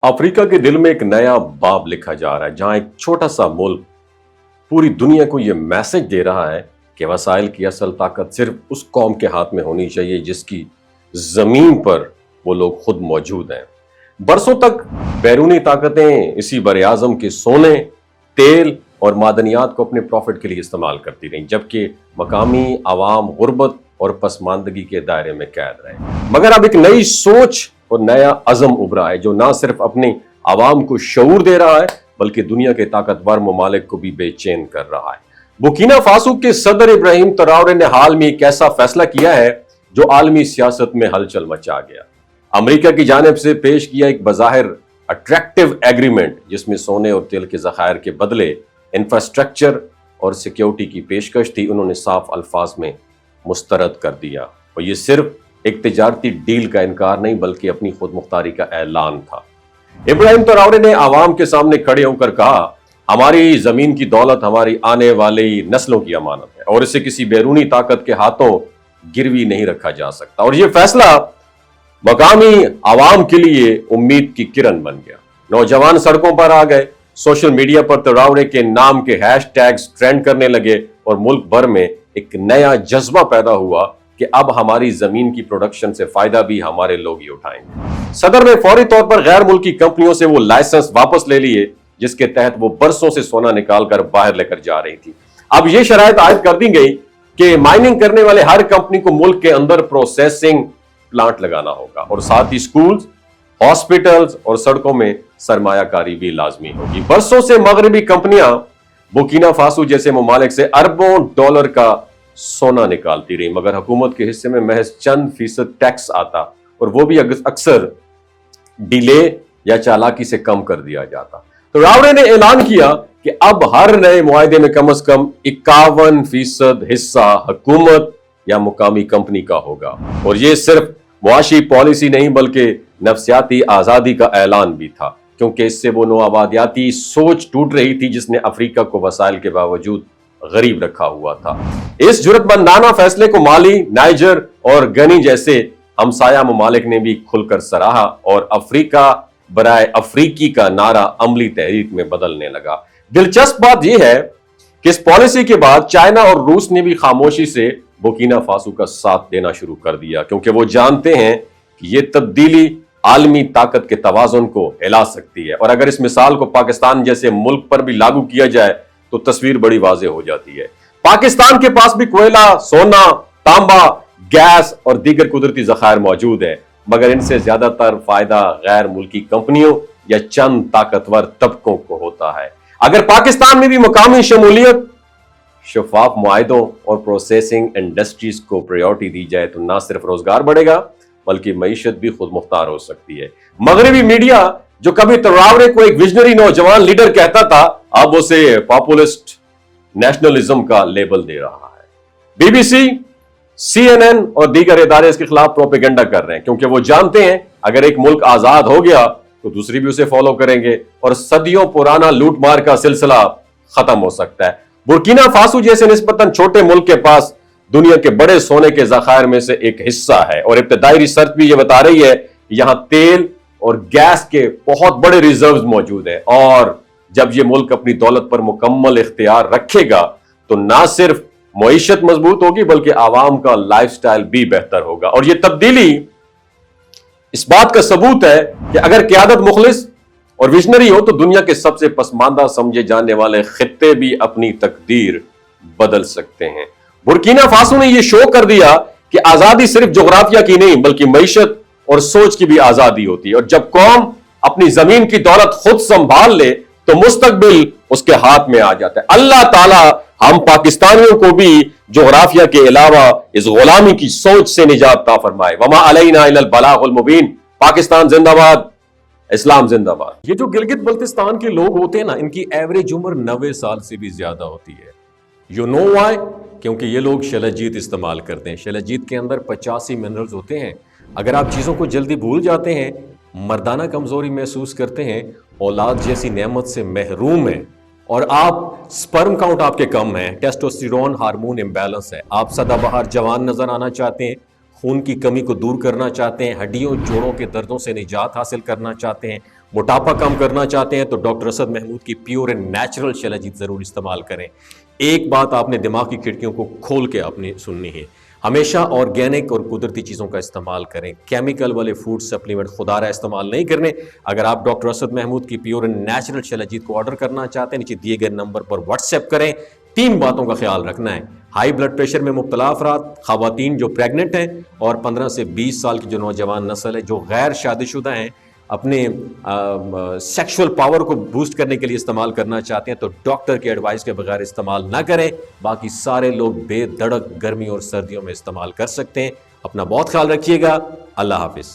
Africa के दिल में एक नया बाब लिखा जा रहा है जहां एक छोटा सा मुल्क पूरी दुनिया को यह मैसेज दे रहा है कि वसाइल की असल ताकत सिर्फ उस कौम के हाथ में होनी चाहिए जिसकी जमीन पर वो लोग खुद मौजूद हैं। बरसों तक बैरूनी ताकतें इसी बरआज़म के सोने, तेल और मादनियात को अपने प्रॉफिट के लिए इस्तेमाल करती रहीं, जबकि मकामी आवाम गुर्बत और पसमानदगी के दायरे में कैद रहे। मगर अब एक नई सोच और नया अज़म उभरा है जो ना सिर्फ अपनी आवाम को शऊर दे रहा है बल्कि दुनिया के ताकतवर ममालिक को भी बेचैन कर रहा है। बुर्किना फासो के सदर इब्राहिम ट्रौरे ने हाल में एक ऐसा फैसला किया है जो आलमी सियासत में हलचल मचा गया। अमेरिका की जानिब से पेश किया एक बज़ाहिर अट्रैक्टिव एग्रीमेंट जिसमें सोने और तेल के ज़खायर के बदले इंफ्रास्ट्रक्चर और सिक्योरिटी की पेशकश थी, उन्होंने साफ अल्फाज में मुस्तरद कर दिया। और ये सिर्फ एक तिजारती डील का इनकार नहीं बल्कि अपनी खुद मुख्तारी का ऐलान था। इब्राहिम ट्रौरे ने आवाम के सामने खड़े होकर कहा, हमारी जमीन की दौलत हमारी आने वाली नस्लों की अमानत है और इसे किसी बैरूनी ताकत के हाथों गिरवी नहीं रखा जा सकता। और यह फैसला मकामी आवाम के लिए उम्मीद की किरण बन गया। नौजवान सड़कों पर आ गए, सोशल मीडिया पर ट्रौरे के नाम के हैशटैग्स ट्रेंड करने लगे और मुल्क भर में एक नया जज्बा पैदा हुआ कि अब हमारी जमीन की प्रोडक्शन से फायदा भी हमारे लोग ही उठाएंगे। सदर ने फौरी तौर पर गैर मुल्की कंपनियों से वो लाइसेंस वापस ले लिए जिसके तहत वो बरसों से सोना निकालकर बाहर लेकर जा रही थी। अब ये शराइत आयद कर दी गई कि माइनिंग करने वाले हर कंपनी को मुल्क के अंदर प्रोसेसिंग प्लांट लगाना होगा और साथ ही स्कूल्स, हॉस्पिटल्स और सड़कों में सरमायाकारी भी लाजमी होगी। बरसों से मगरबी कंपनियां बुर्किना फासो जैसे ममालिक से अरबों डॉलर का सोना निकालती रही, मगर हुकूमत के हिस्से में महज चंद फीसद टैक्स आता और वो भी अक्सर डिले या चालाकी से कम कर दिया जाता। तो ट्रौरे ने ऐलान किया कि अब हर नए मुआहदे में कम से कम 51% हिस्सा हुकूमत या मुकामी कंपनी का होगा। और ये सिर्फ मुआशी पॉलिसी नहीं बल्कि नफ्सियाती आजादी का ऐलान भी था, क्योंकि इससे वो नौआबादियाती सोच टूट रही थी जिसने अफ्रीका को वसाइल के बावजूद गरीब रखा हुआ था। इस जुर्रतमंदाना फैसले को माली, नाइजर और गनी जैसे हमसाया ममालिक ने भी खुलकर सराहा और अफ्रीका बराए अफ्रीकी का नारा अमली तहरीक में बदलने लगा। दिलचस्प बात यह है कि इस पॉलिसी के बाद चाइना और रूस ने भी खामोशी से बुर्किना फासो का साथ देना शुरू कर दिया, क्योंकि वो जानते हैं कि यह तब्दीली आलमी ताकत के तवाज़ुन को हिला सकती है। और अगर इस मिसाल को पाकिस्तान जैसे मुल्क पर भी लागू किया जाए तो तस्वीर बड़ी वाज़ेह हो जाती है। पाकिस्तान के पास भी कोयला, सोना, तांबा, गैस और दीगर कुदरती ज़खायर मौजूद है, मगर इनसे ज्यादातर फायदा गैर मुल्की कंपनियों या चंद ताकतवर तबकों को होता है। अगर पाकिस्तान में भी मुकामी शमूलियत, शफाफ मुआहदों और प्रोसेसिंग इंडस्ट्रीज को प्रायोरिटी दी जाए तो ना सिर्फ रोजगार बढ़ेगा बल्कि मईशत भी खुद मुख्तार हो सकती है। मगरबी मीडिया जो कभी ट्रौरे को एक विजनरी नौजवान लीडर कहता था, अब उसे पॉपुलिस्ट नेशनलिज्म का लेबल दे रहा है। बीबीसी, CNN और दीगर इदारे इसके खिलाफ प्रोपेगेंडा कर रहे हैं, क्योंकि वो जानते हैं अगर एक मुल्क आजाद हो गया तो दूसरी भी उसे फॉलो करेंगे और सदियों पुराना लूटमार का सिलसिला खत्म हो सकता है। बुर्किना फासो जैसे निस्बतन छोटे मुल्क के पास दुनिया के बड़े सोने के ज़खायर में से एक हिस्सा है और इब्तदाई रिसर्च भी ये बता रही है यहां तेल और गैस के बहुत बड़े रिजर्व्स मौजूद हैं। और जब ये मुल्क अपनी दौलत पर मुकम्मल इख्तियार रखेगा तो ना सिर्फ मईशत मजबूत होगी बल्कि आवाम का लाइफस्टाइल भी बेहतर होगा। और यह तब्दीली इस बात का सबूत है कि अगर क़यादत मुखलिस और विजनरी हो तो दुनिया के सबसे पसमानदा समझे जाने वाले खित्ते भी अपनी तकदीर बदल सकते हैं। बुर्किना फासो ने यह शो कर दिया कि आजादी सिर्फ जोग्राफिया की नहीं बल्कि मईशत और सोच की भी आजादी होती है। और जब कौम अपनी जमीन की दौलत खुद संभाल ले तो मुस्तकबिल उसके हाथ में आ जाता है। अल्लाह ताला हम पाकिस्तानियों को भी जोग्राफिया के अलावा इस गुलामी की सोच से निजात अता फरमाए। वमा अलैना इल्लल बलागुल मुबीन। पाकिस्तान जिंदाबाद, इस्लाम जिंदाबाद। ये जो गिलगित बल्तिस्तान के लोग होते हैं ना, इनकी एवरेज उम्र 90 साल से भी ज्यादा होती है। You know why? क्योंकि ये लोग शलजीत इस्तेमाल करते हैं। शलजीत के अंदर 85 मिनरल्स होते हैं। अगर आप चीज़ों को जल्दी भूल जाते हैं, मर्दाना कमजोरी महसूस करते हैं, औलाद जैसी नेमत से महरूम हैं और आप स्पर्म काउंट आपके कम है, टेस्टोस्टेरोन हार्मोन इम्बैलेंस है, आप सदाबहार जवान नजर आना चाहते हैं, खून की कमी को दूर करना चाहते हैं, हड्डियों जोड़ों के दर्दों से निजात हासिल करना चाहते हैं, موٹاپا کم کرنا چاہتے ہیں تو ڈاکٹر اسد محمود کی پیور اینڈ نیچرل شلجیت ضرور استعمال کریں۔ ایک بات آپ نے دماغ کی کھڑکیوں کو کھول کے اپنی سننی ہے، ہمیشہ آرگینک اور قدرتی چیزوں کا استعمال کریں، کیمیکل والے فوڈ سپلیمنٹ خدا رہا استعمال نہیں کرنے۔ اگر آپ ڈاکٹر اسد محمود کی پیور اینڈ نیچرل شلجیت کو آرڈر کرنا چاہتے ہیں، نیچے دیے گئے نمبر پر واٹس ایپ کریں۔ 3 باتوں کا خیال رکھنا ہے: ہائی بلڈ پریشر میں مبتلا افراد، خواتین جو پریگننٹ ہیں، اور 15 سے 20 سال کی جو نوجوان نسل ہے جو غیر شادی شدہ ہیں، اپنے سیکشول پاور کو بوسٹ کرنے کے لیے استعمال کرنا چاہتے ہیں تو ڈاکٹر کے ایڈوائس کے بغیر استعمال نہ کریں۔ باقی سارے لوگ بے دھڑک گرمی اور سردیوں میں استعمال کر سکتے ہیں۔ اپنا بہت خیال رکھیے گا۔ اللہ حافظ۔